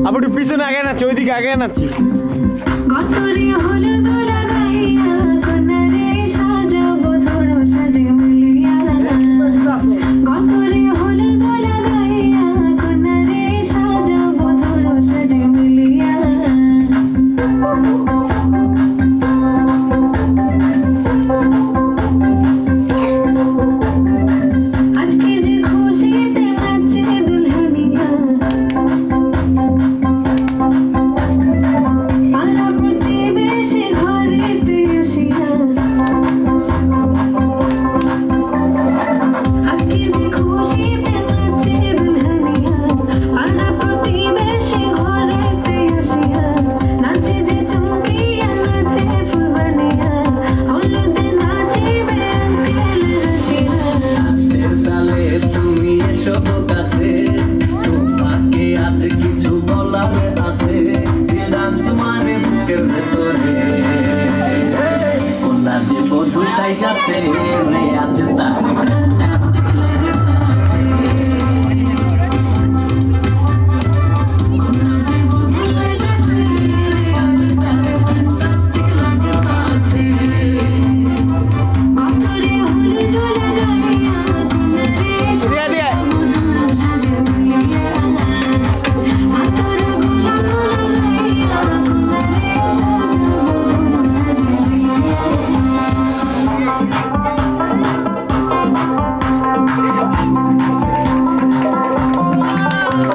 আবার একটু পিছনে আগে নাচ্ছি, ওইদিকে আগে নাচ্ছি। গতরে হলুদ লাগাইয়া কন্যারে সাজাবো ধরো সাজে মিলিয়া। গতরে হলুদ লাগাইয়া কন্যারে সাজাবো ধরো সাজে মিলিয়া। আজকে যে খুশিতে নাচে দুলহানিয়া। পাড়া প্রতিবেশী ঘরেতে আসিয়া। আজকে যে খুশিতে নাচে দুলহানিয়া। পাড়া প্রতিবেশী ঘরেতে আসিয়া। নাচে যে চুমকিয়া নাচে ফুলবানিয়া। হলুদে নাচিবে আঙ্কেল রাখিয়া। নাচের তালে তুমি এসো তো কাছে, তোমাকে আজ কিছু বলার আছে। ডান্স মানে বুকের ভেতরে কন্যা যে বধূ সাইজাছে